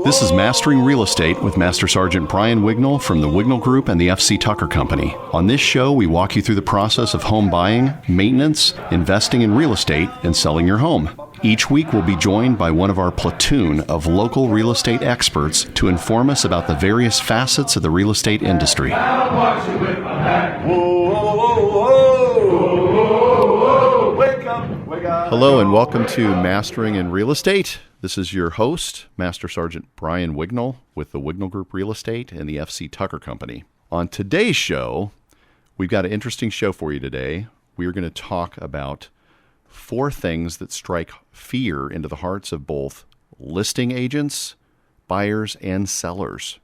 This is Mastering Real Estate with Master Sergeant Brian Wignall from the Wignall Group and the FC Tucker Company. On this show, we walk you through the process of home buying, maintenance, investing in real estate, and selling your home. Each week, we'll be joined by one of our platoon of local real estate experts to inform us about the various facets of the real estate industry. Hello and welcome to Mastering in Real Estate. This is your host, Master Sergeant Brian Wignall with the Wignall Group Real Estate and the FC Tucker Company. On today's show, we've got an interesting show for you today. We are going to talk about 4 things that strike fear into the hearts of both listing agents, buyers, and sellers.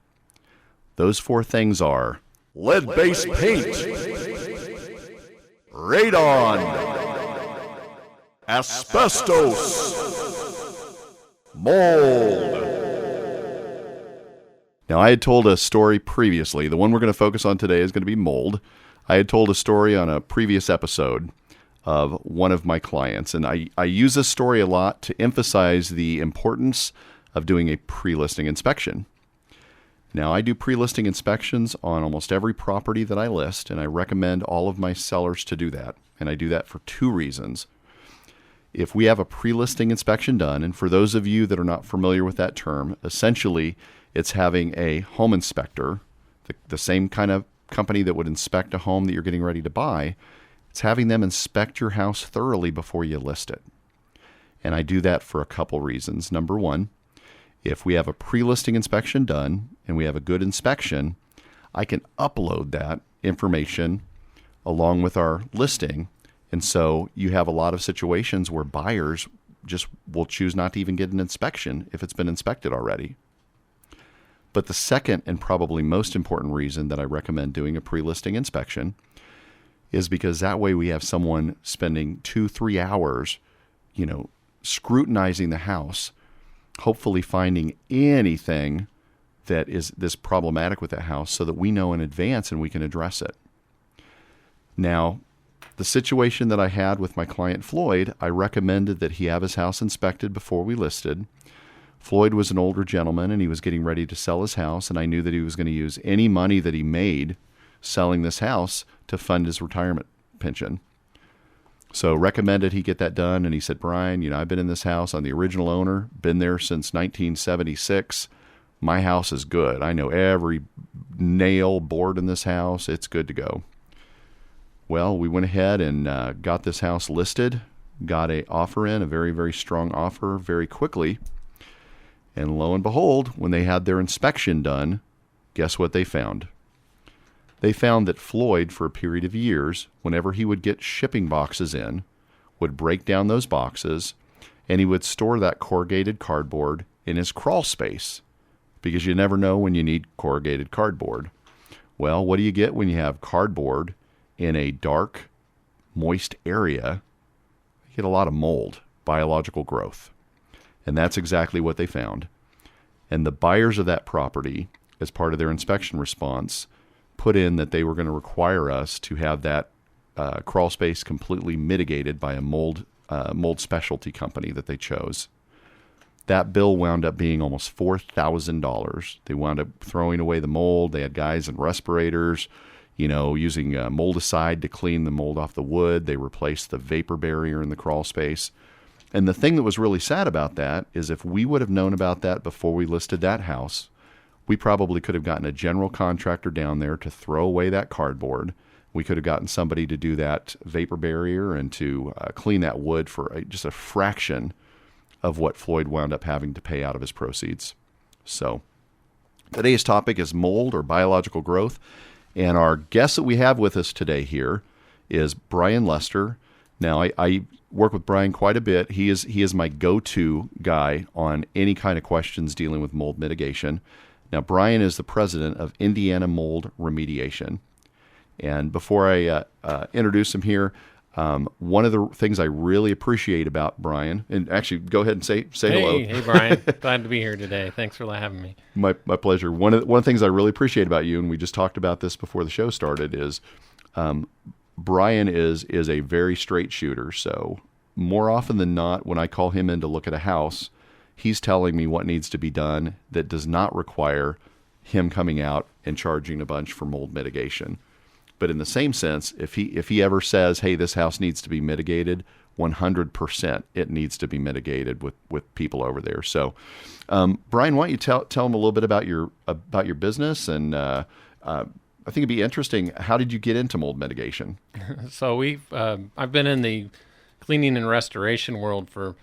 Those 4 things are lead-based paint, radon, asbestos, mold. Now, I had told a story previously. The one we're going to focus on today is going to be mold. I had told a story on a previous episode of one of my clients, and I use this story a lot to emphasize the importance of doing a pre-listing inspection. Now, I do pre-listing inspections on almost every property that I list, and I recommend all of my sellers to do that, and I do that for 2 reasons. If we have a pre-listing inspection done, and for those of you that are not familiar with that term, essentially it's having a home inspector, the same kind of company that would inspect a home that you're getting ready to buy. It's having them inspect your house thoroughly before you list it. And I do that for a couple reasons. Number one, if we have a pre-listing inspection done and we have a good inspection, I can upload that information along with our listing. And so you have a lot of situations where buyers just will choose not to even get an inspection if it's been inspected already. But the second and probably most important reason that I recommend doing a pre-listing inspection is because that way we have someone spending 2-3 hours, scrutinizing the house, hopefully finding anything that is this problematic with that house so that we know in advance and we can address it. Now, the situation that I had with my client Floyd, I recommended that he have his house inspected before we listed. Floyd was an older gentleman and he was getting ready to sell his house, and I knew that he was going to use any money that he made selling this house to fund his retirement pension. So recommended he get that done, and he said, Brian, I've been in this house. I'm the original owner, been there since 1976. My house is good. I know every nail, board in this house. It's good to go. Well, we went ahead and got this house listed, got an offer in, a very, very strong offer very quickly. And lo and behold, when they had their inspection done, guess what they found? They found that Floyd, for a period of years, whenever he would get shipping boxes in, would break down those boxes, and he would store that corrugated cardboard in his crawl space, because you never know when you need corrugated cardboard. Well, what do you get when you have cardboard in a dark, moist area? You get a lot of mold, biological growth. And that's exactly what they found. And the buyers of that property, as part of their inspection response, put in that they were going to require us to have that crawl space completely mitigated by a mold specialty company that they chose. That bill wound up being almost $4,000. They wound up throwing away the mold. They had guys in respirators, using moldicide to clean the mold off the wood. They replaced the vapor barrier in the crawl space. And the thing that was really sad about that is if we would have known about that before we listed that house, we probably could have gotten a general contractor down there to throw away that cardboard. We could have gotten somebody to do that vapor barrier and to clean that wood for just a fraction of what Floyd wound up having to pay out of his proceeds. So today's topic is mold or biological growth. And our guest that we have with us today here is Brian Lester. Now, I work with Brian quite a bit. He is my go-to guy on any kind of questions dealing with mold mitigation. Now, Brian is the president of Indiana Mold Remediation. And before I introduce him here, one of the things I really appreciate about Brian, and actually go ahead and say hello. Hey, Brian. Glad to be here today. Thanks for having me. My pleasure. One of the things I really appreciate about you, and we just talked about this before the show started, is Brian is a very straight shooter. So more often than not, when I call him in to look at a house, he's telling me what needs to be done that does not require him coming out and charging a bunch for mold mitigation. But in the same sense, if he ever says, hey, this house needs to be mitigated, 100% it needs to be mitigated with people over there. So, Brian, why don't you tell them a little bit about your business? And I think it'd be interesting. How did you get into mold mitigation? So I've been in the cleaning and restoration world for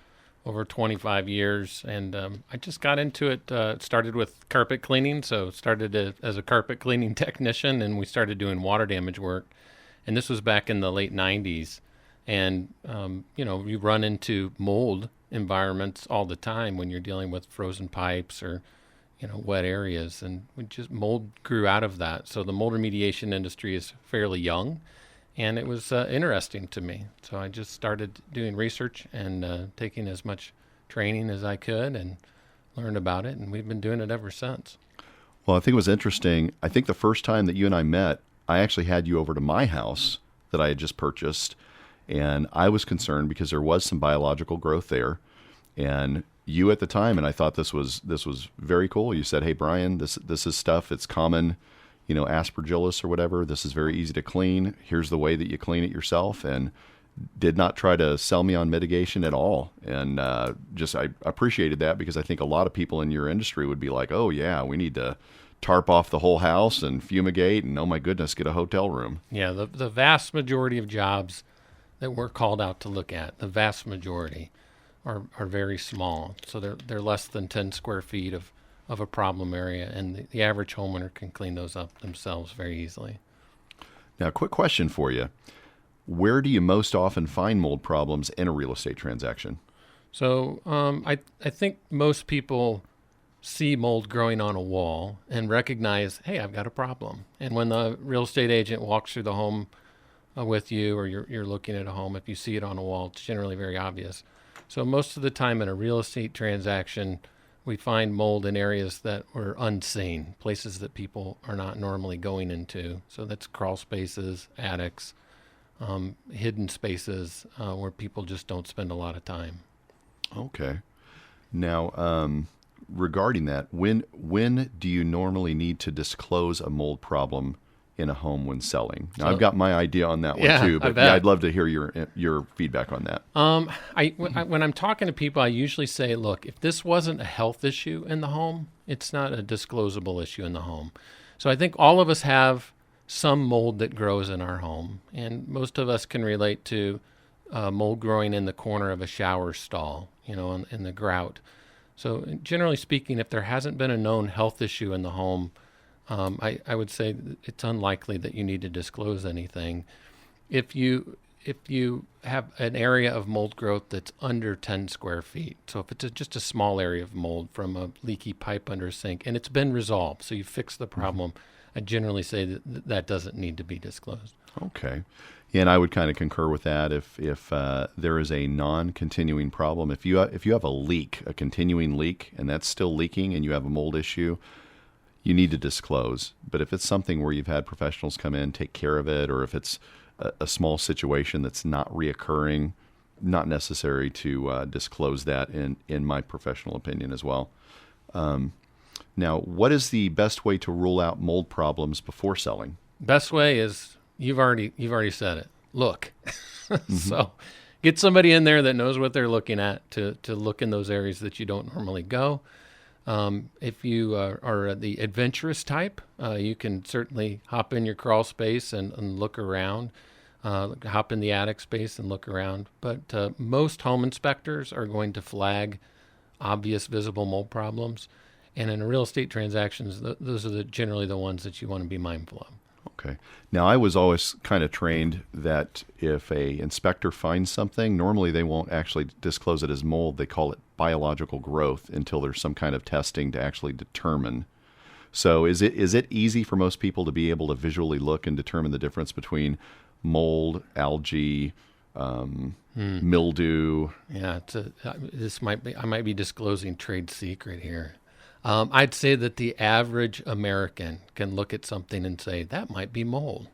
over 25 years, and I just got into it. Started with carpet cleaning, so started as a carpet cleaning technician, and we started doing water damage work. And this was back in the late 90s. And, you run into mold environments all the time when you're dealing with frozen pipes or, wet areas. And mold grew out of that. So the mold remediation industry is fairly young, and it was interesting to me. So I just started doing research and taking as much training as I could and learned about it. And we've been doing it ever since. Well, I think it was interesting. I think the first time that you and I met, I actually had you over to my house that I had just purchased. And I was concerned because there was some biological growth there. And you at the time, and I thought this was very cool. You said, hey, Brian, this is stuff. It's common, aspergillus or whatever. This is very easy to clean. Here's the way that you clean it yourself. And did not try to sell me on mitigation at all. And I appreciated that, because I think a lot of people in your industry would be like, oh, yeah, we need to tarp off the whole house and fumigate and, oh, my goodness, get a hotel room. Yeah, the vast majority of jobs that we're called out to look at, the vast majority are very small. So they're less than 10 square feet of a problem area, and the average homeowner can clean those up themselves very easily. Now, a quick question for you. Where do you most often find mold problems in a real estate transaction? So I think most people see mold growing on a wall and recognize, hey, I've got a problem. And when the real estate agent walks through the home with you, or you're looking at a home, if you see it on a wall, it's generally very obvious. So most of the time in a real estate transaction, we find mold in areas that were unseen, places that people are not normally going into. So that's crawl spaces, attics, hidden spaces where people just don't spend a lot of time. Okay. Now, regarding that, when do you normally need to disclose a mold problem in a home when selling? Now, I've got my idea on that one too, but I'd love to hear your feedback on that. When I'm talking to people, I usually say, look, if this wasn't a health issue in the home, it's not a disclosable issue in the home. So I think all of us have some mold that grows in our home, and most of us can relate to mold growing in the corner of a shower stall, in the grout. So generally speaking, if there hasn't been a known health issue in the home, I would say it's unlikely that you need to disclose anything. If you have an area of mold growth that's under 10 square feet, so if it's just a small area of mold from a leaky pipe under a sink, and it's been resolved, so you fixed the problem, I generally say that doesn't need to be disclosed. Okay. Yeah, and I would kind of concur with that. If there is a non-continuing problem, if you have a leak, a continuing leak, and that's still leaking, and you have a mold issue, you need to disclose. But if it's something where you've had professionals come in, take care of it, or if it's a small situation that's not reoccurring, not necessary to disclose that in my professional opinion as well. Now, what is the best way to rule out mold problems before selling? Best way is you've already said it. Look. So get somebody in there that knows what they're looking at to look in those areas that you don't normally go. If you are the adventurous type, you can certainly hop in your crawl space and look around, hop in the attic space and look around. But most home inspectors are going to flag obvious visible mold problems. And in real estate transactions, those are generally the ones that you want to be mindful of. Okay. Now, I was always kind of trained that if a inspector finds something, normally they won't actually disclose it as mold. They call it biological growth until there's some kind of testing to actually determine. So is it easy for most people to be able to visually look and determine the difference between mold, algae, mildew? Yeah, I might be disclosing trade secret here. I'd say that the average American can look at something and say, that might be mold.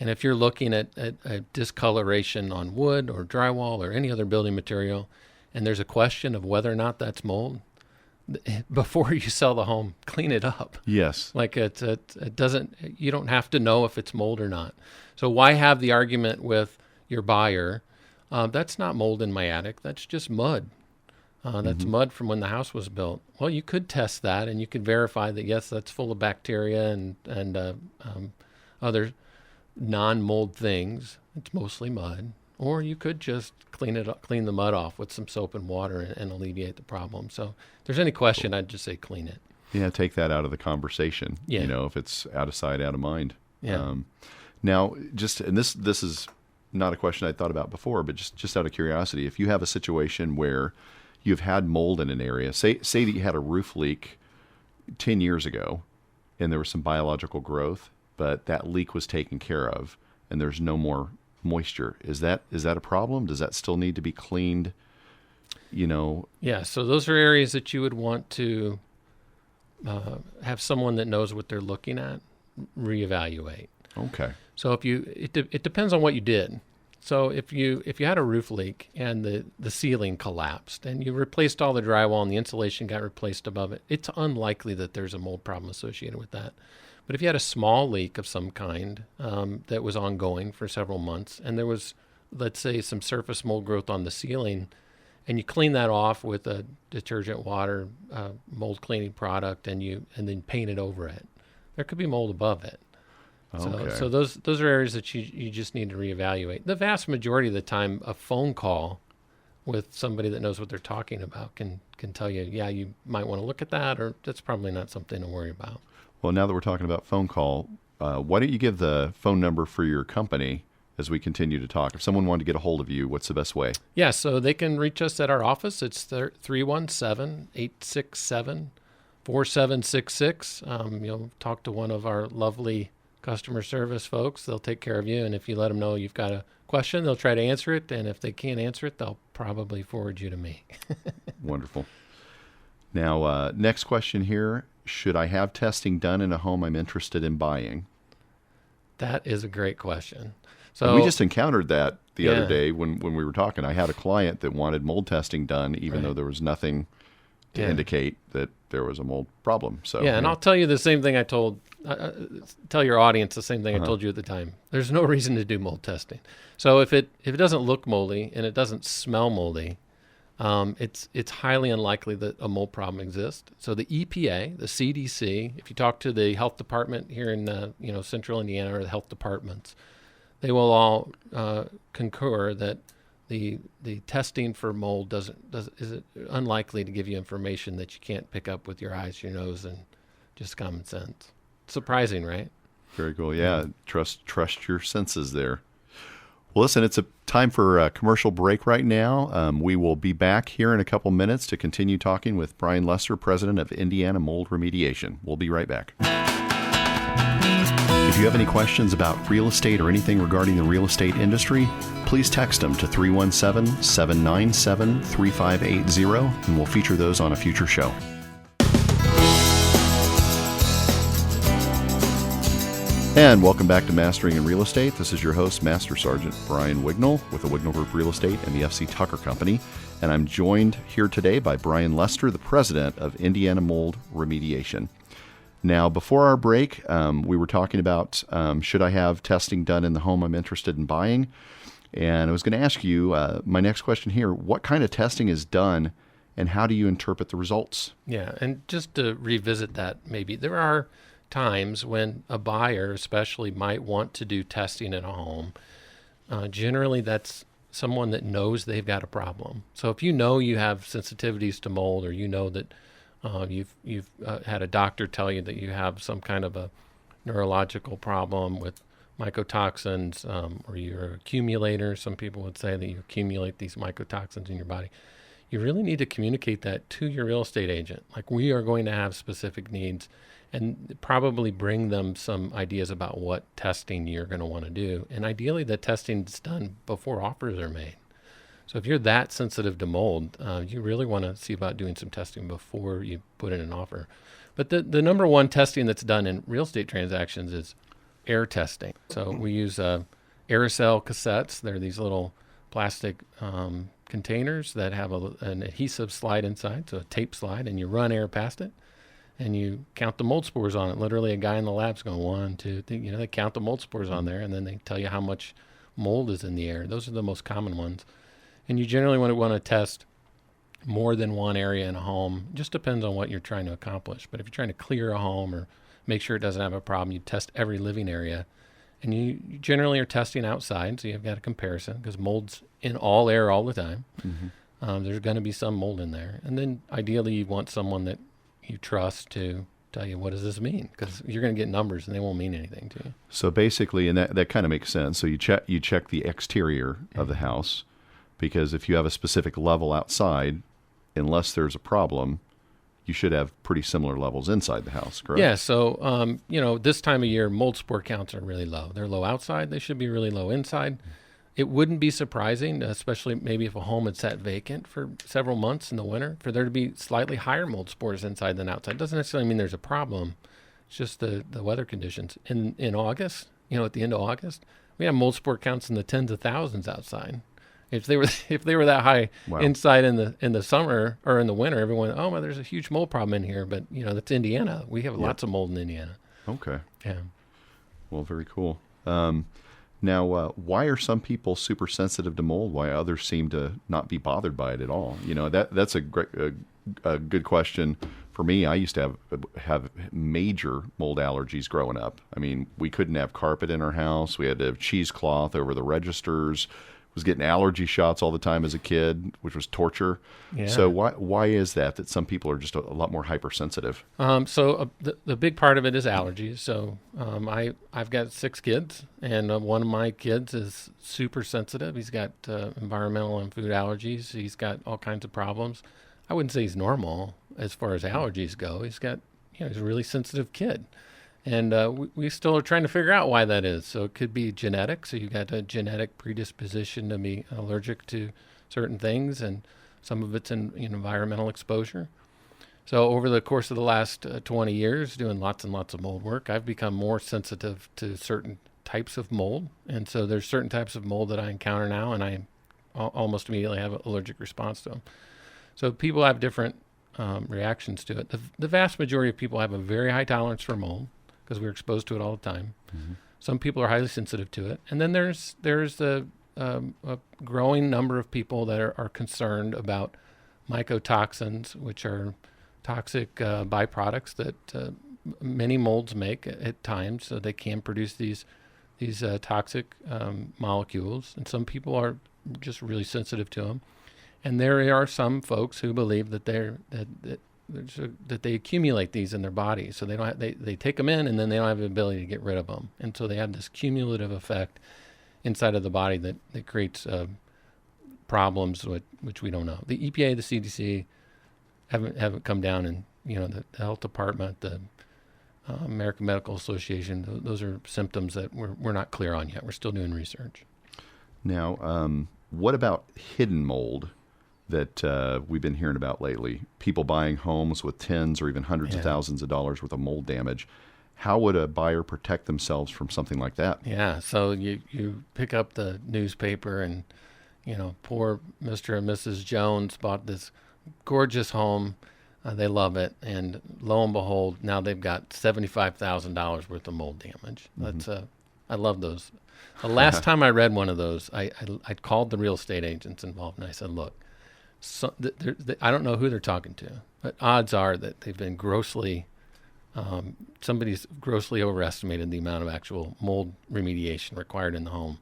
And if you're looking at discoloration on wood or drywall or any other building material, and there's a question of whether or not that's mold, before you sell the home, clean it up. Yes. Like it doesn't, you don't have to know if it's mold or not. So why have the argument with your buyer? That's not mold in my attic. That's just mud. That's mud from when the house was built. Well, you could test that, and you could verify that, yes, that's full of bacteria and other non-mold things. It's mostly mud. Or you could just clean the mud off with some soap and water and alleviate the problem. So if there's any question, I'd just say clean it. Yeah, take that out of the conversation. Yeah. If it's out of sight, out of mind. Yeah. Now, and this is not a question I'd thought about before, but just out of curiosity, if you have a situation where you've had mold in an area, say that you had a roof leak 10 years ago, and there was some biological growth, but that leak was taken care of, and there's no more moisture. Is that a problem? Does that still need to be cleaned? Yeah. So those are areas that you would want to have someone that knows what they're looking at reevaluate. Okay. So it depends on what you did. So if you had a roof leak and the ceiling collapsed and you replaced all the drywall and the insulation got replaced above it, it's unlikely that there's a mold problem associated with that. But if you had a small leak of some kind that was ongoing for several months, and there was, let's say, some surface mold growth on the ceiling, and you clean that off with a detergent water mold cleaning product, and then paint it over it, there could be mold above it. Okay. So those are areas that you just need to reevaluate. The vast majority of the time, a phone call with somebody that knows what they're talking about can tell you, yeah, you might want to look at that, or that's probably not something to worry about. Well, now that we're talking about phone call, why don't you give the phone number for your company as we continue to talk? If someone wanted to get a hold of you, what's the best way? Yeah, so they can reach us at our office. It's 317-867-4766. You'll talk to one of our lovely customer service folks. They'll take care of you, and if you let them know you've got a question, they'll try to answer it, and if they can't answer it, they'll probably forward you to me. Wonderful. Now, next question here. Should I have testing done in a home I'm interested in buying? That is a great question. So and we just encountered that the other day when we were talking. I had a client that wanted mold testing done, even though there was nothing to indicate that there was a mold problem. So and I'll tell you the same thing I told tell your audience the same thing I told you at the time. There's no reason to do mold testing. So if it doesn't look moldy and it doesn't smell moldy, it's highly unlikely that a mold problem exists. So the EPA, the CDC, if you talk to the health department here in Central Indiana, or the health departments, they will all concur that the testing for mold is unlikely to give you information that you can't pick up with your eyes, your nose, and just common sense. Surprising, right? Very cool. Yeah, trust your senses there. Well, listen, it's a time for a commercial break right now. We will be back here in a couple minutes to continue talking with Brian Lester, president of Indiana Mold Remediation. We'll be right back. If you have any questions about real estate or anything regarding the real estate industry, please text them to 317-797-3580, and we'll feature those on a future show. And welcome back to Mastering in Real Estate. This is your host, Master Sergeant Brian Wignall with the Wignall Group Real Estate and the F.C. Tucker Company. And I'm joined here today by Brian Lester, the president of Indiana Mold Remediation. Now, before our break, we were talking about should I have testing done in the home I'm interested in buying? And I was going to ask you, my next question here, what kind of testing is done and how do you interpret the results? Yeah, and just to revisit that, maybe there are times when a buyer especially might want to do testing in a home. Generally, that's someone that knows they've got a problem. So if you know you have sensitivities to mold, or you know that you've had a doctor tell you that you have some kind of a neurological problem with mycotoxins, or you're an accumulator, some people would say that you accumulate these mycotoxins in your body, you really need to communicate that to your real estate agent. Like, we are going to have specific needs, and probably bring them some ideas about what testing you're going to want to do. And ideally, the testing is done before offers are made. So if you're that sensitive to mold, you really want to see about doing some testing before you put in an offer. But the number one testing that's done in real estate transactions is air testing. So we use aerosol cassettes. They're these little plastic containers that have an adhesive slide inside, so a tape slide, and you run air past it, and you count the mold spores on it. Literally, a guy in the lab's going 1, 2, 3, they count the mold spores on there, and then they tell you how much mold is in the air. Those are the most common ones. And you generally want to test more than one area in a home. It just depends on what you're trying to accomplish. But if you're trying to clear a home or make sure it doesn't have a problem, you test every living area. And you generally are testing outside, so you've got a comparison, because mold's in all air all the time. Mm-hmm. There's going to be some mold in there. And then ideally you want someone that you trust to tell you, what does this mean? Because you're going to get numbers and they won't mean anything to you. So basically, and that kind of makes sense. So you check the exterior of the house, because if you have a specific level outside, unless there's a problem, you should have pretty similar levels inside the house, correct? Yeah, so, this time of year, mold spore counts are really low. They're low outside. They should be really low inside. It wouldn't be surprising, especially maybe if a home had sat vacant for several months in the winter, for there to be slightly higher mold spores inside than outside. It doesn't necessarily mean there's a problem. It's just the weather conditions. In August, at the end of August, we have mold spore counts in the tens of thousands outside. If they were that high inside in the summer or in the winter, everyone, well, there's a huge mold problem in here. But that's Indiana. We have lots of mold in Indiana. Okay. Yeah. Well, very cool. Now, why are some people super sensitive to mold? Why others seem to not be bothered by it at all? That's a good question. For me, I used to have major mold allergies growing up. I mean, we couldn't have carpet in our house. We had to have cheesecloth over the registers. Was getting allergy shots all the time as a kid, which was torture. Yeah. So why is that some people are just a lot more hypersensitive? The big part of it is allergies. So I've got 6 kids, and one of my kids is super sensitive. He's got environmental and food allergies. He's got all kinds of problems. I wouldn't say he's normal as far as allergies go. He's got he's a really sensitive kid. And we still are trying to figure out why that is. So it could be genetic. So you've got a genetic predisposition to be allergic to certain things, and some of it's in environmental exposure. So over the course of the last 20 years, doing lots and lots of mold work, I've become more sensitive to certain types of mold. And so there's certain types of mold that I encounter now, and I almost immediately have an allergic response to them. So people have different reactions to it. The vast majority of people have a very high tolerance for mold, because we're exposed to it all the time. Mm-hmm. Some people are highly sensitive to it. And then there's a growing number of people that are concerned about mycotoxins, which are toxic byproducts that many molds make at times. So they can produce these toxic molecules. And some people are just really sensitive to them. And there are some folks who believe that that they accumulate these in their body, so they take them in, and then they don't have the ability to get rid of them, and so they have this cumulative effect inside of the body that creates problems which we don't know. The EPA, the CDC haven't come down, and the health department, the American Medical Association. Those are symptoms that we're not clear on yet. We're still doing research. Now, what about hidden mold that we've been hearing about lately? People buying homes with tens or even hundreds of thousands of dollars worth of mold damage. How would a buyer protect themselves from something like that? Yeah, so you pick up the newspaper, and poor Mr. and Mrs. Jones bought this gorgeous home. They love it, and lo and behold, now they've got $75,000 worth of mold damage. That's I love those. The last time I read one of those, I called the real estate agents involved, and I said, look, I don't know who they're talking to, but odds are that they've been somebody's grossly overestimated the amount of actual mold remediation required in the home.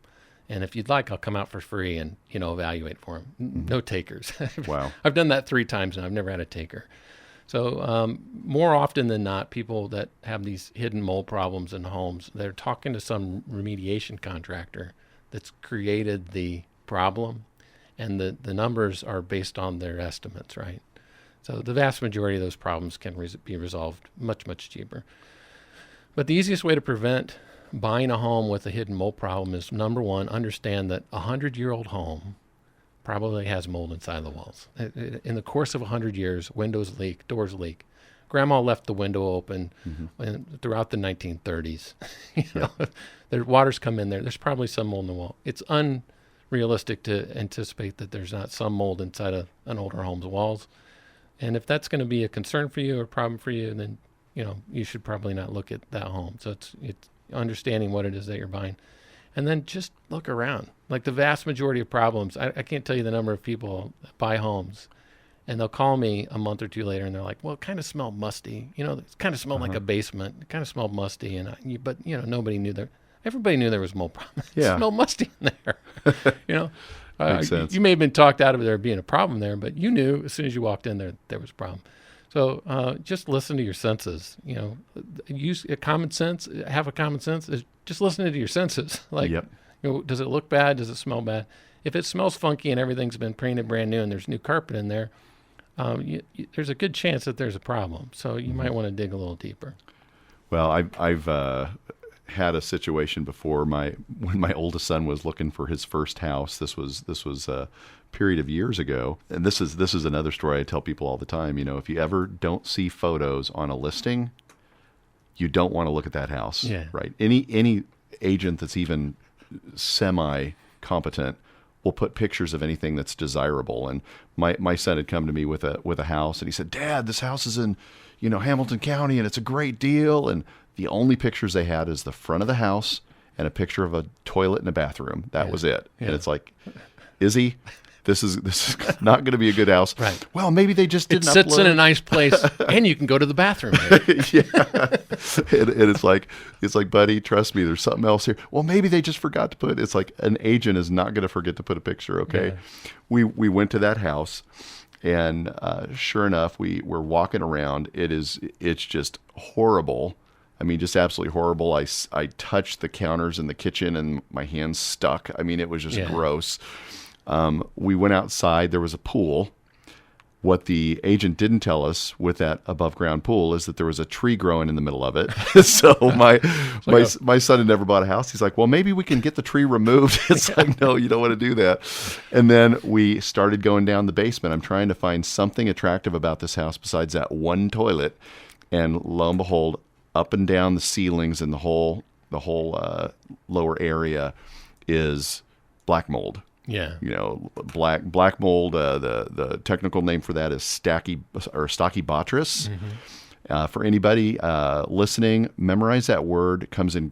And if you'd like, I'll come out for free and evaluate for them. No takers. Wow. I've done that 3 times, and I've never had a taker. So more often than not, people that have these hidden mold problems in homes, they're talking to some remediation contractor that's created the problem, and the numbers are based on their estimates, right? So the vast majority of those problems can be resolved much, much cheaper. But the easiest way to prevent buying a home with a hidden mold problem is, number one, understand that a 100-year-old home probably has mold inside the walls. In the course of 100 years, windows leak, doors leak. Grandma left the window open throughout the 1930s. The water's come in there. There's probably some mold in the wall. It's realistic to anticipate that there's not some mold inside an older home's walls. And if that's going to be a concern for you or a problem for you, then you should probably not look at that home. So it's understanding what it is that you're buying, and then just look around. Like the vast majority of problems, I can't tell you the number of people that buy homes, and they'll call me a month or two later, and they're like, "Well, it kind of smelled musty. It kind of smelled like a basement. It kind of smelled musty." And nobody knew there. Everybody knew there was mold problem. It smelled musty in there. Makes sense. You may have been talked out of there being a problem there, but you knew as soon as you walked in there was a problem. So just listen to your senses. Use a common sense. Have a common sense. Just listening to your senses. Like, does it look bad? Does it smell bad? If it smells funky and everything's been painted brand new and there's new carpet in there, there's a good chance that there's a problem. So you might want to dig a little deeper. Well, I've had a situation before. When my oldest son was looking for his first house. This was a period of years ago, and this is another story I tell people all the time. If you ever don't see photos on a listing, you don't want to look at that house. Yeah. Right. Any agent that's even semi competent will put pictures of anything that's desirable. And my son had come to me with a house, and he said, "Dad, this house is in Hamilton County, and it's a great deal." And the only pictures they had is the front of the house and a picture of a toilet and a bathroom. That was it. Yeah. And it's like, Izzy, this is not going to be a good house. Right. Well, maybe they just didn't upload. It sits in a nice place, and you can go to the bathroom here. Yeah. And it's like, buddy, trust me, there's something else here. Well, maybe they just forgot to put. It's like an agent is not going to forget to put a picture. Okay. Yeah. We went to that house. And sure enough, we're walking around. It's just horrible. I mean, just absolutely horrible. I touched the counters in the kitchen and my hands stuck. I mean, it was just gross. We went outside. There was a pool. What the agent didn't tell us with that above ground pool is that there was a tree growing in the middle of it. So my son had never bought a house. He's like, "Well, maybe we can get the tree removed." It's like, no, you don't want to do that. And then we started going down the basement. I'm trying to find something attractive about this house besides that one toilet. And lo and behold, up and down the ceilings and the whole lower area is black mold. Yeah. Black mold. The technical name for that is stocky botrytis. Mm-hmm. For anybody listening, memorize that word. It comes in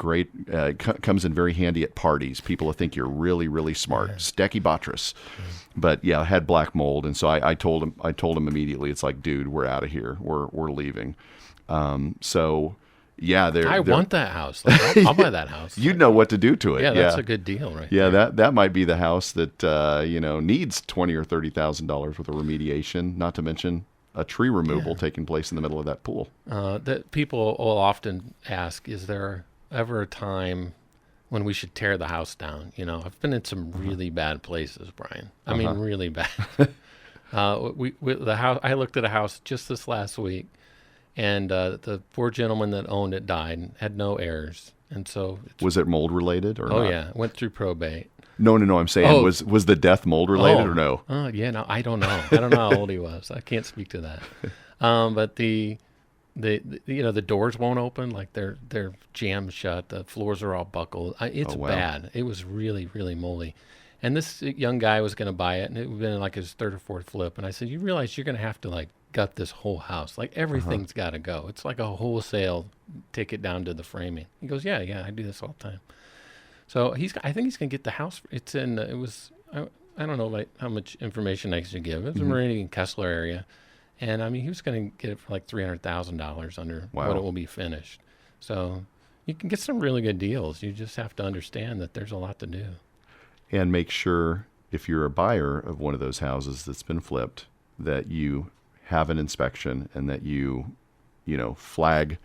very handy at parties. People will think you're really, really smart. Yeah. Stocky botrytis. Mm-hmm. But yeah, I had black mold, and so I told him immediately. It's like, dude, we're out of here. We're leaving. So. Yeah, I want that house. I'll buy that house. You know what to do to it. Yeah, that's a good deal, right? Yeah, that might be the house that needs $20,000 or $30,000 worth of remediation. Not to mention a tree removal taking place in the middle of that pool. That people will often ask: is there ever a time when we should tear the house down? I've been in some really bad places, Brian. I mean, really bad. The house. I looked at a house just this last week. And the poor gentleman that owned it died and had no heirs. And so... Was it mold related or not? Oh, yeah. Went through probate. No. I'm saying, was the death mold related or no? Oh, yeah. No, I don't know. I don't know how old he was. I can't speak to that. But the doors won't open. Like they're jammed shut. The floors are all buckled. It's bad. It was really, really moldy. And this young guy was going to buy it. And it had been like his third or fourth flip. And I said, you realize you're going to have to gut this whole house. Like everything's got to go. It's like a wholesale take it down to the framing. He goes, yeah, I do this all the time. So I think he's going to get the house. It's in, I don't know how much information I should give. It was a Meridian and Kessler area. And I mean, he was going to get it for like $300,000 under what it will be finished. So you can get some really good deals. You just have to understand that there's a lot to do. And make sure if you're a buyer of one of those houses that's been flipped, that you have an inspection and that you flag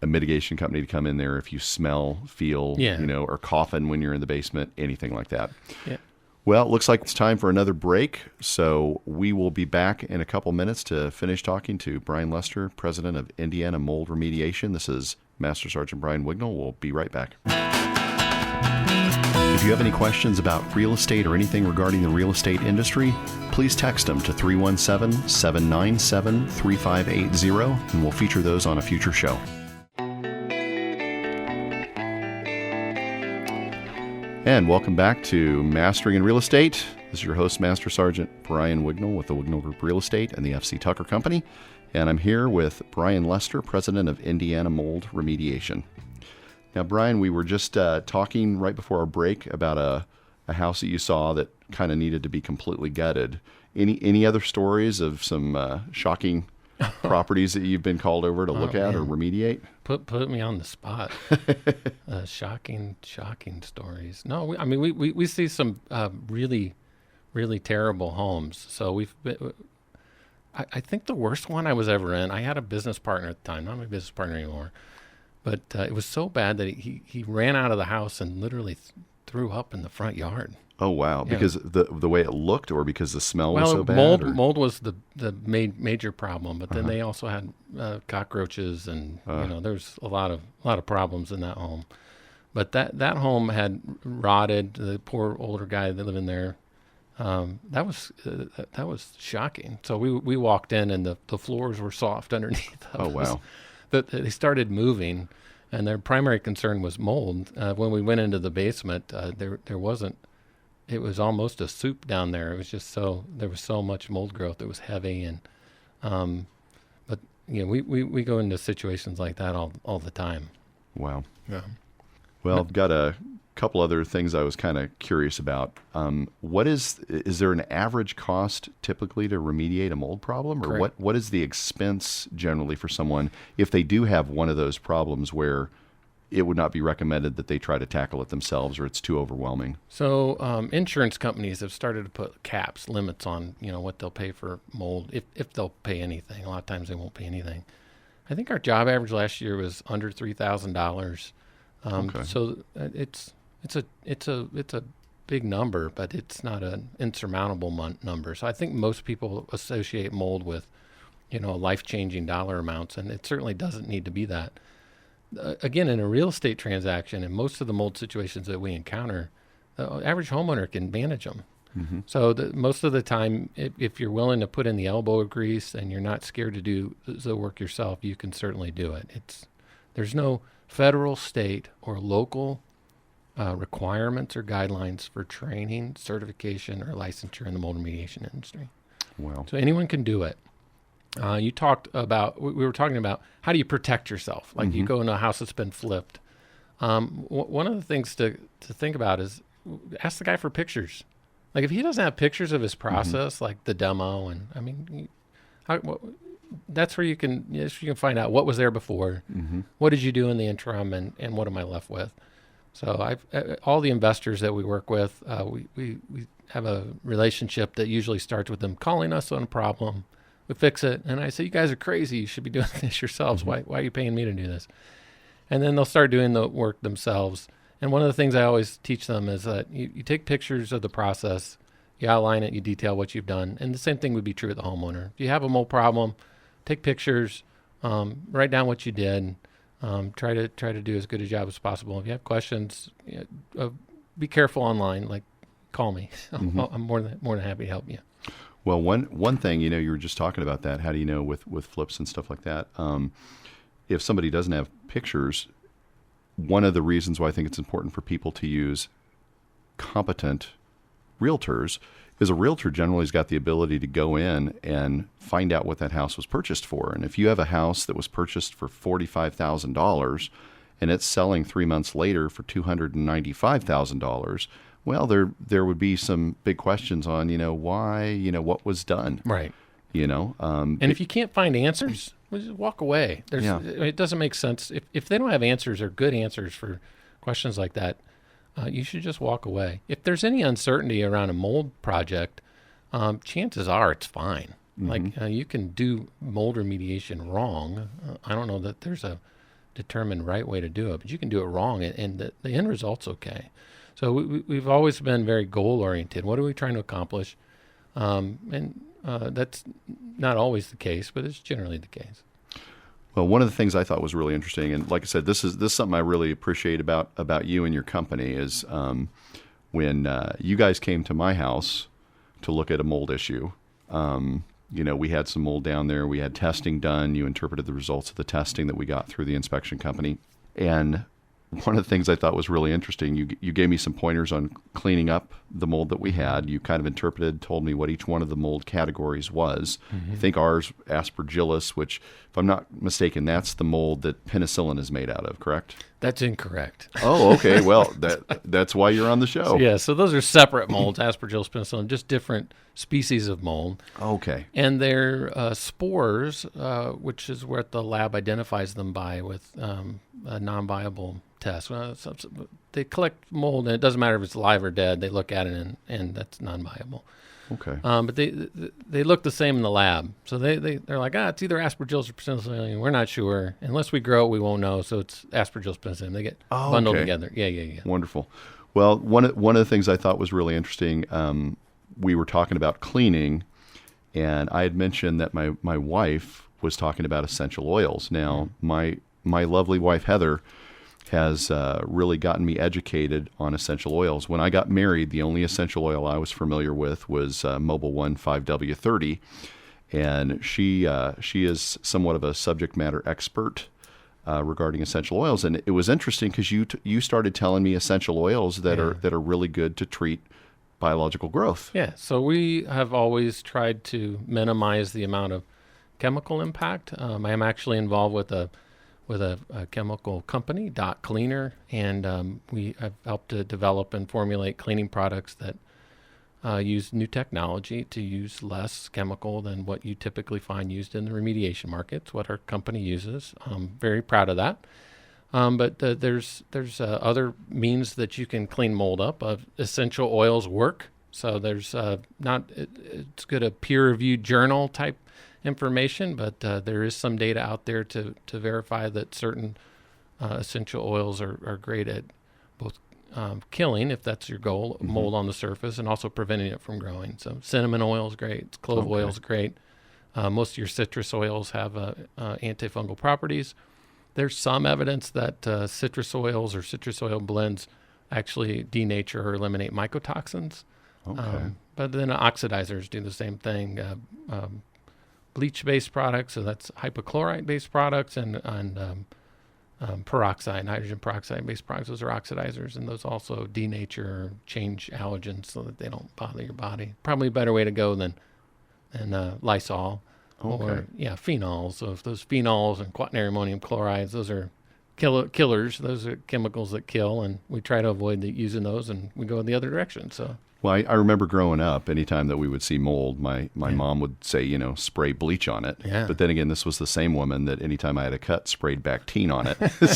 a mitigation company to come in there if you smell, feel, or coughing when you're in the basement, anything like that. Yeah. Well, it looks like it's time for another break, so we will be back in a couple minutes to finish talking to Brian Lester, president of Indiana Mold Remediation. This is Master Sergeant Brian Wignall. We'll be right back. If you have any questions about real estate or anything regarding the real estate industry, please text them to 317-797-3580, and we'll feature those on a future show. And welcome back to Mastering in Real Estate. This is your host, Master Sergeant Brian Wignall with the Wignall Group Real Estate and the FC Tucker Company. And I'm here with Brian Lester, President of Indiana Mold Remediation. Now, Brian, we were just talking right before our break about a house that you saw that kind of needed to be completely gutted. Any other stories of some shocking properties that you've been called over to look at or remediate? Put me on the spot. Shocking stories. No, we see some really, really terrible homes. So I think the worst one I was ever in, I had a business partner at the time, not my business partner anymore, but it was so bad that he ran out of the house and literally threw up in the front yard. Oh, wow. Yeah. Because the way it looked or because the smell was so bad? Mold was the major problem, but then they also had cockroaches and there's a lot of problems in that home. But that home had rotted. The poor older guy that lived in there, that was shocking. So we walked in and the floors were soft underneath. Oh, wow. They started moving, and their primary concern was mold. When we went into the basement, there wasn't. It was almost a soup down there. It was just there was so much mold growth. It was heavy, and but we go into situations like that all the time. Wow. Yeah. Well, I've got a couple other things I was kind of curious about. Is there an average cost typically to remediate a mold problem, or what is the expense generally for someone if they do have one of those problems where it would not be recommended that they try to tackle it themselves or it's too overwhelming? So insurance companies have started to put limits on what they'll pay for mold, if they'll pay anything. A lot of times they won't pay anything. I think our job average last year was under $3,000. Okay. So it's a big number, but it's not an insurmountable number. So I think most people associate mold with life-changing dollar amounts, and it certainly doesn't need to be that. Again, in a real estate transaction, in most of the mold situations that we encounter, the average homeowner can manage them. Mm-hmm. So most of the time, if you're willing to put in the elbow grease and you're not scared to do the work yourself, you can certainly do it. There's no federal, state, or local requirements or guidelines for training, certification, or licensure in the mold remediation industry. Wow. So anyone can do it. We were talking about how do you protect yourself? Like you go into a house that's been flipped. One of the things to think about is ask the guy for pictures. Like if he doesn't have pictures of his process, like the demo, and that's where you can find out what was there before, what did you do in the interim, and what am I left with. So all the investors that we work with, we have a relationship that usually starts with them calling us on a problem. We fix it, and I say, you guys are crazy. You should be doing this yourselves. Why are you paying me to do this? And then they'll start doing the work themselves. And one of the things I always teach them is that you take pictures of the process, you outline it, you detail what you've done. And the same thing would be true with the homeowner. If you have a mold problem, take pictures, write down what you did, try to do as good a job as possible. If you have questions, be careful online. Like, call me. I'm more than happy to help you. Well, one thing, you were just talking about that. How do you know with flips and stuff like that? If somebody doesn't have pictures, one of the reasons why I think it's important for people to use competent realtors is a realtor generally has got the ability to go in and find out what that house was purchased for. And if you have a house that was purchased for $45,000 and it's selling 3 months later for $295,000, well, there would be some big questions on, why, what was done. Right. And if you can't find answers, just walk away. It doesn't make sense. If they don't have answers or good answers for questions like that, you should just walk away. If there's any uncertainty around a mold project, chances are it's fine. Like you can do mold remediation wrong. I don't know that there's a determined right way to do it, but you can do it wrong, and the end result's okay. So we've always been very goal-oriented. What are we trying to accomplish? That's not always the case, but it's generally the case. Well, one of the things I thought was really interesting, and like I said, this is something I really appreciate about you and your company is when you guys came to my house to look at a mold issue. We had some mold down there. We had testing done. You interpreted the results of the testing that we got through the inspection company. And one of the things I thought was really interesting, you gave me some pointers on cleaning up the mold that we had. You kind of told me what each one of the mold categories was. I think ours, Aspergillus, which, if I'm not mistaken, that's the mold that penicillin is made out of, correct? That's incorrect. Oh, okay. Well, that's why you're on the show. Yeah, so those are separate molds, Aspergillus, penicillin, just different species of mold. Okay. And they're spores, which is what the lab identifies them by with a non-viable test. They collect mold, and it doesn't matter if it's alive or dead. They look at it, and that's non-viable. Okay. But they look the same in the lab. So they're like, it's either Aspergillus or penicillin. We're not sure. Unless we grow it, we won't know. So it's Aspergillus penicillin. They get bundled together. Yeah. Wonderful. Well, one of the things I thought was really interesting, we were talking about cleaning, and I had mentioned that my wife was talking about essential oils. Now, my lovely wife, Heather, has really gotten me educated on essential oils. When I got married, the only essential oil I was familiar with was Mobile One 5W30, and she is somewhat of a subject matter expert regarding essential oils. And it was interesting because you started telling me essential oils that are really good to treat biological growth. Yeah. So we have always tried to minimize the amount of chemical impact. I am actually involved with a chemical company, Dot Cleaner, and we have helped to develop and formulate cleaning products that use new technology to use less chemical than what you typically find used in the remediation markets, what our company uses. I'm very proud of that. But there's other means that you can clean mold up. Essential oils work. So there's it's good a peer-reviewed journal type information, but there is some data out there to verify that certain essential oils are great at both killing, if that's your goal, mold on the surface, and also preventing it from growing. So cinnamon oil is great. Clove oil is great. Most of your citrus oils have antifungal properties. There's some evidence that citrus oils or citrus oil blends actually denature or eliminate mycotoxins. Okay. But then oxidizers do the same thing. Bleach-based products, so that's hypochlorite-based products, and peroxide, hydrogen peroxide-based products. Those are oxidizers, and those also denature or change allergens so that they don't bother your body. Probably a better way to go than Lysol. Okay. Or phenols. So if those phenols and quaternary ammonium chlorides, those are killers. Those are chemicals that kill, and we try to avoid using those, and we go in the other direction. So. Well, I remember growing up, anytime that we would see mold, my mom would say, spray bleach on it. Yeah. But then again, this was the same woman that anytime I had a cut, sprayed Bactine on it.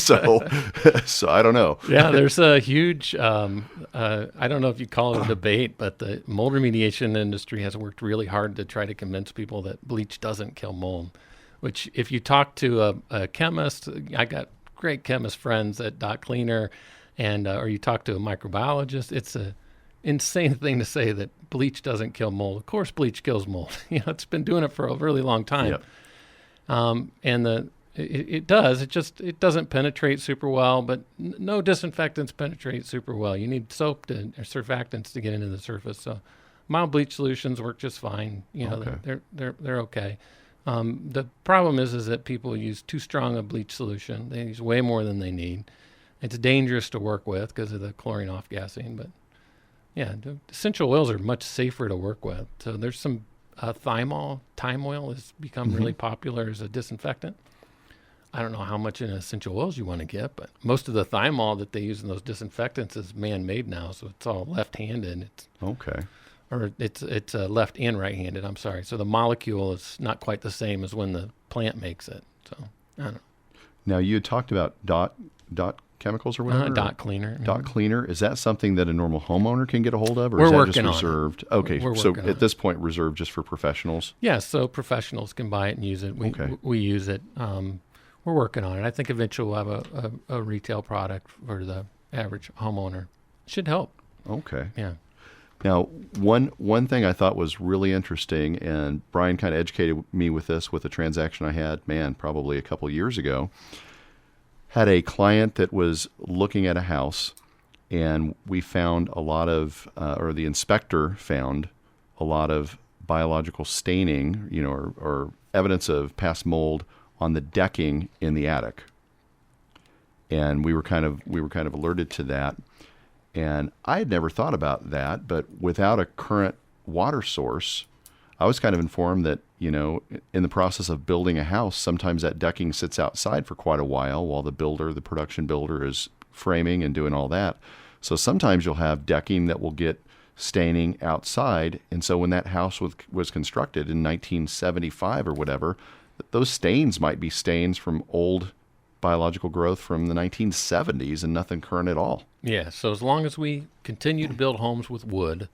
so I don't know. Yeah, there's a huge, I don't know if you call it a debate, but the mold remediation industry has worked really hard to try to convince people that bleach doesn't kill mold, which if you talk to a chemist, I got great chemist friends at Dot Cleaner, and or you talk to a microbiologist, it's a insane thing to say that bleach doesn't kill mold. Of course, bleach kills mold. It's been doing it for a really long time. Yep. And it does. It doesn't penetrate super well, but no disinfectants penetrate super well. You need soap or surfactants to get into the surface. So mild bleach solutions work just fine. Okay. They're okay. The problem is that people use too strong a bleach solution. They use way more than they need. It's dangerous to work with because of the chlorine off-gassing, but yeah, the essential oils are much safer to work with. So there's some thymol. Thyme oil has become really popular as a disinfectant. I don't know how much in essential oils you want to get, but most of the thymol that they use in those disinfectants is man-made now, so it's all left-handed. It's left and right-handed. I'm sorry. So the molecule is not quite the same as when the plant makes it. So I don't know. Now you had talked about dot chemicals or whatever. Dot Cleaner. Dot Cleaner. Is that something that a normal homeowner can get a hold of, or We're is that working just on reserved? it. Okay, We're so working at on this point, reserved just for professionals. Yeah, so professionals can buy it and use it. We use it. We're working on it. I think eventually we'll have a retail product for the average homeowner. Should help. Okay. Yeah. Now, one thing I thought was really interesting, and Brian kind of educated me with this with a transaction I had, probably a couple years ago. Had a client that was looking at a house, and we found a lot of, or the inspector found a lot of biological staining, or evidence of past mold on the decking in the attic. and we were kind of alerted to that. And I had never thought about that, but without a current water source, I was kind of informed that, in the process of building a house, sometimes that decking sits outside for quite a while the production builder is framing and doing all that. So sometimes you'll have decking that will get staining outside. And so when that house was constructed in 1975 or whatever, those stains might be stains from old biological growth from the 1970s and nothing current at all. Yeah, so as long as we continue to build homes with wood,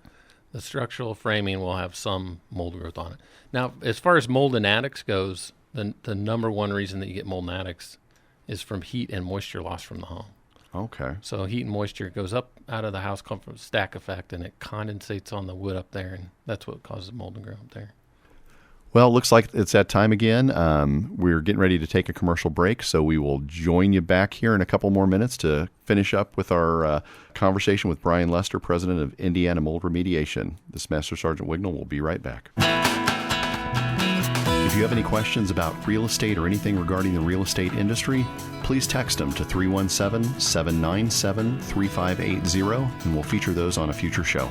the structural framing will have some mold growth on it. Now, as far as mold in attics goes, the number one reason that you get mold in attics is from heat and moisture loss from the home. Okay. So heat and moisture goes up out of the house, comes from a stack effect, and it condensates on the wood up there, and that's what causes mold to grow up there. Well, it looks like it's that time again. We're getting ready to take a commercial break, so we will join you back here in a couple more minutes to finish up with our conversation with Brian Lester, president of Indiana Mold Remediation. This Master Sergeant Wignall will be right back. If you have any questions about real estate or anything regarding the real estate industry, please text them to 317-797-3580, and we'll feature those on a future show.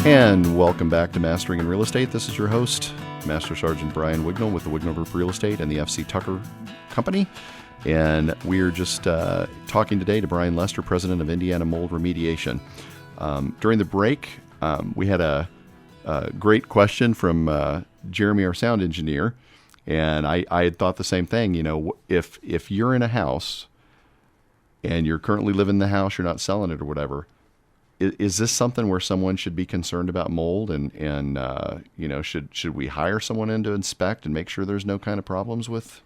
And welcome back to Mastering in Real Estate. This is your host, Master Sergeant Brian Wignall with the Wignall Group Real Estate and the FC Tucker Company. And we're just talking today to Brian Lester, president of Indiana Mold Remediation. During the break, we had a great question from Jeremy, our sound engineer. And I had thought the same thing. If you're in a house and you're currently living in the house, you're not selling it or whatever, is this something where someone should be concerned about mold and should we hire someone in to inspect and make sure there's no kind of problems with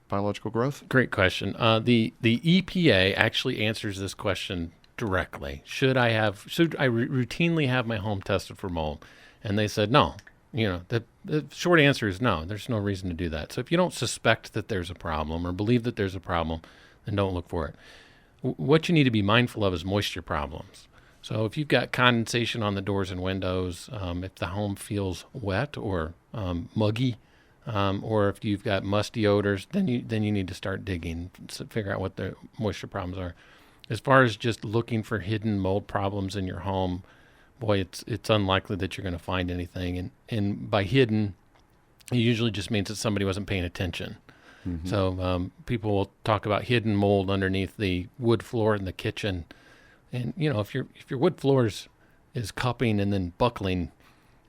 biological growth? Great question. The EPA actually answers this question directly. Should I routinely have my home tested for mold? And they said no. The short answer is no. There's no reason to do that. So if you don't suspect that there's a problem or believe that there's a problem, then don't look for it. What you need to be mindful of is moisture problems. So if you've got condensation on the doors and windows, if the home feels wet or muggy, or if you've got musty odors, then you need to start digging to figure out what the moisture problems are. As far as just looking for hidden mold problems in your home, boy, it's unlikely that you're going to find anything. And by hidden, it usually just means that somebody wasn't paying attention. Mm-hmm. So people will talk about hidden mold underneath the wood floor in the kitchen. And if your wood floors is cupping and then buckling,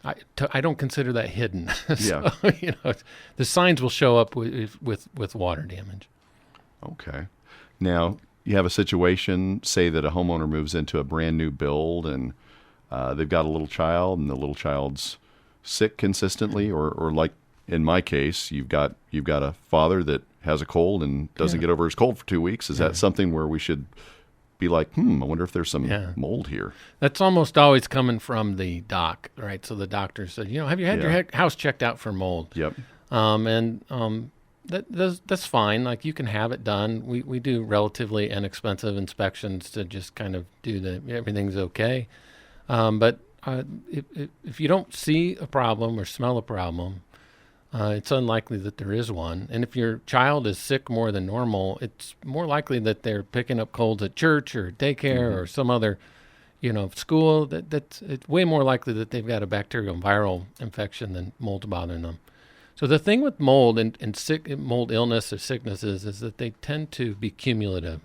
I don't consider that hidden. So, yeah. The signs will show up with water damage. Okay. Now you have a situation, say that a homeowner moves into a brand new build and they've got a little child and the little child's sick consistently, or like in my case, you've got a father that has a cold and doesn't get over his cold for 2 weeks. Is that something where we should be like, I wonder if there's some mold here? That's almost always coming from the doc, right? So the doctor said, have you had your house checked out for mold? Yep. That's fine. Like, you can have it done. We do relatively inexpensive inspections to just kind of do everything's okay. But if you don't see a problem or smell a problem, it's unlikely that there is one. And if your child is sick more than normal, it's more likely that they're picking up colds at church or daycare or some other, school. It's way more likely that they've got a bacterial and viral infection than mold bothering them. So the thing with mold and mold illness or sicknesses is that they tend to be cumulative.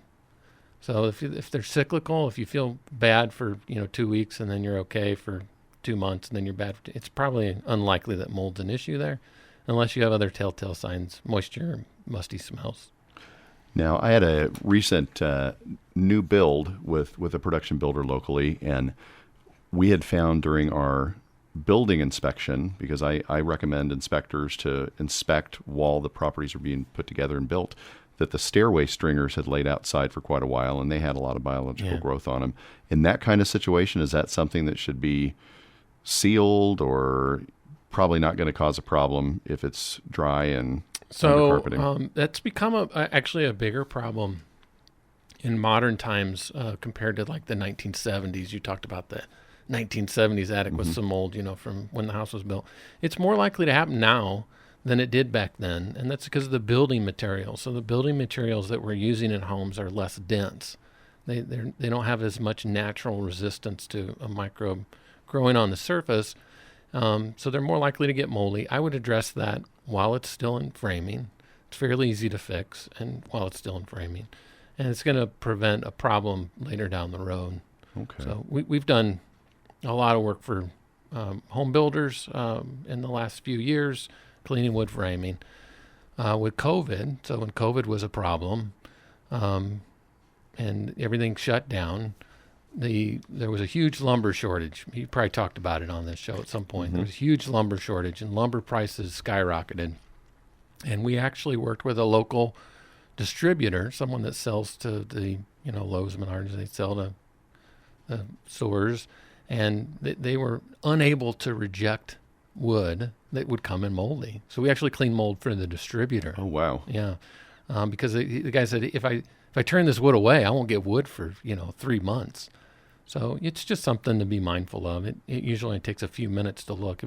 So if they're cyclical, if you feel bad for 2 weeks and then you're okay for 2 months and then you're bad, it's probably unlikely that mold's an issue there, unless you have other telltale signs, moisture, musty smells. Now, I had a recent new build with a production builder locally, and we had found during our building inspection, because I recommend inspectors to inspect while the properties are being put together and built, that the stairway stringers had laid outside for quite a while, and they had a lot of biological growth on them. In that kind of situation, is that something that should be sealed, or probably not going to cause a problem if it's dry and undercarpeting? That's become actually a bigger problem in modern times compared to like the 1970s. You talked about 1970s attic with some mold, from when the house was built. It's more likely to happen now than it did back then, and that's because of the building materials. So the building materials that we're using in homes are less dense. They don't have as much natural resistance to a microbe growing on the surface, so they're more likely to get moldy. I would address that while it's still in framing. It's fairly easy to fix, and while it's still in framing, and it's going to prevent a problem later down the road. Okay. So we've done a lot of work for home builders in the last few years, cleaning wood framing. With COVID, so when COVID was a problem, and everything shut down, there was a huge lumber shortage. You probably talked about it on this show at some point. There was a huge lumber shortage, and lumber prices skyrocketed. And we actually worked with a local distributor, someone that sells to the Lowe's, Menards. They sell to the stores, and they were unable to reject wood that would come in moldy. So we actually cleaned mold for the distributor. Oh, wow. Yeah, because the guy said, if I turn this wood away, I won't get wood for 3 months. So it's just something to be mindful of. It usually takes a few minutes to look.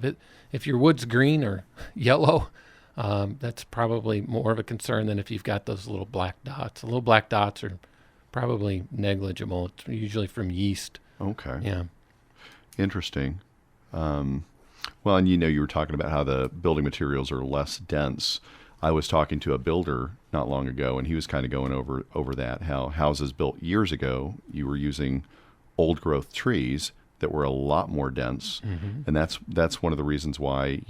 If your wood's green or yellow, that's probably more of a concern than if you've got those little black dots. The little black dots are probably negligible. It's usually from yeast. Okay. Yeah. Interesting. Well, and you were talking about how the building materials are less dense. I was talking to a builder not long ago, and he was kind of going over that, how houses built years ago, you were using old growth trees that were a lot more dense. And that's one of the reasons why,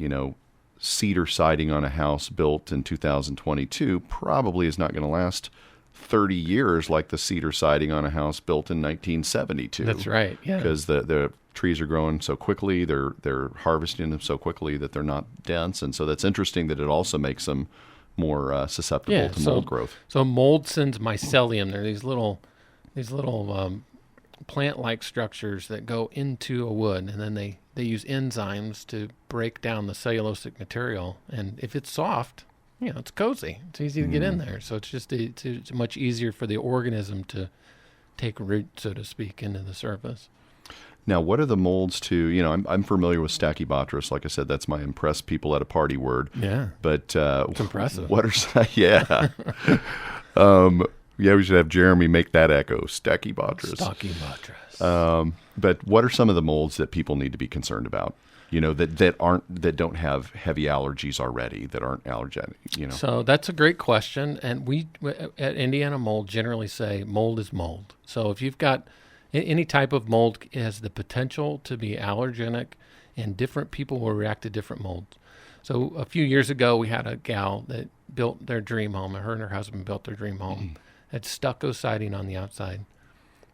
cedar siding on a house built in 2022 probably is not going to last 30 years like the cedar siding on a house built in 1972. That's right. Yeah. Because the trees are growing so quickly, they're harvesting them so quickly that they're not dense, and so that's interesting that it also makes them more susceptible to mold growth. So mold sends mycelium. They're these little plant-like structures that go into a wood, and then they use enzymes to break down the cellulosic material. And if it's soft, it's cozy. It's easy to get in there. So it's much easier for the organism to take root, so to speak, into the surface. Now, what are the molds to, I'm familiar with Stachybotrys. Like I said, that's my impress people at a party word. Yeah. But it's impressive. What are, yeah. We should have Jeremy make that echo, Stachybotrys. Stachybotrys. But what are some of the molds that people need to be concerned about? That don't have heavy allergies already, that aren't allergenic, So that's a great question. And we at Indiana Mold generally say mold is mold. So if you've got any type of mold, has the potential to be allergenic, and different people will react to different molds. So a few years ago, we had a gal that built their dream home. Her and her husband built their dream home. Had stucco siding on the outside.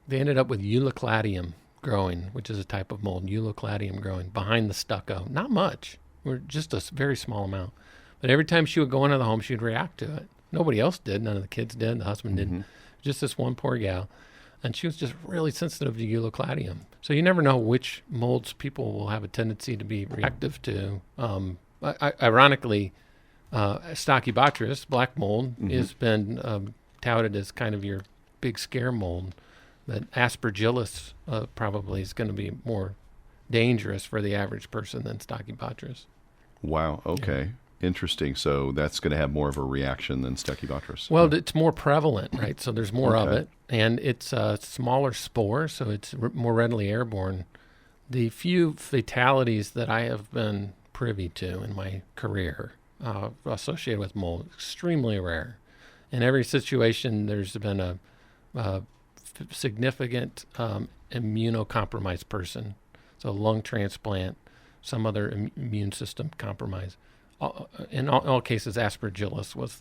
They ended up with Eucladium growing, which is a type of mold, Eucladium growing behind the stucco. Not much, just a very small amount. But every time she would go into the home, she'd react to it. Nobody else did. None of the kids did. The husband didn't. Just this one poor gal. And she was just really sensitive to Eucladium. So you never know which molds people will have a tendency to be reactive to. Ironically, Stachybotrys, black mold, has been touted as kind of your big scare mold. But Aspergillus probably is going to be more dangerous for the average person than Stachybotrys. Wow. Okay. Yeah. Interesting. So that's going to have more of a reaction than Stachybotrys. Well, it's more prevalent, right? So there's more of it, and it's a smaller spore, so it's more readily airborne. The few fatalities that I have been privy to in my career associated with mold, extremely rare. In every situation, there's been a significant immunocompromised person, so lung transplant, some other immune system compromise. In all cases, Aspergillus was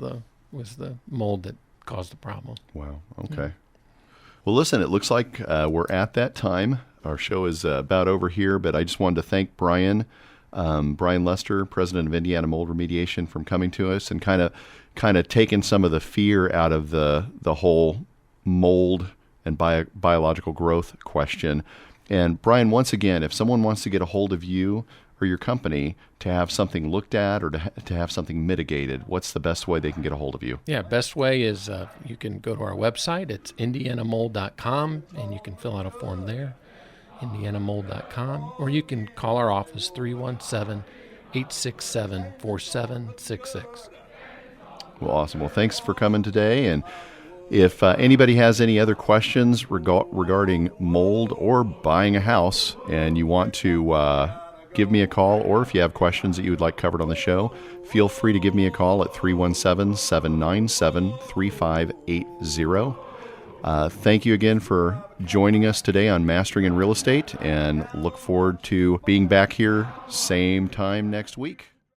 the mold that caused the problem. Wow. Okay. Yeah. Well, listen, it looks like we're at that time. Our show is about over here, but I just wanted to thank Brian Lester, president of Indiana Mold Remediation, from coming to us and kind of taking some of the fear out of the whole mold and biological growth question. And Brian, once again, if someone wants to get a hold of you or your company to have something looked at or to have something mitigated, what's the best way they can get a hold of you? Yeah, best way is you can go to our website. It's indianamold.com, and you can fill out a form there. indianamold.com, or you can call our office 317-867-4766. Well, awesome. Well, thanks for coming today. And if anybody has any other questions regarding mold or buying a house and you want to give me a call, or if you have questions that you would like covered on the show, feel free to give me a call at 317-797-3580. Thank you again for joining us today on Mastering in Real Estate, and look forward to being back here same time next week.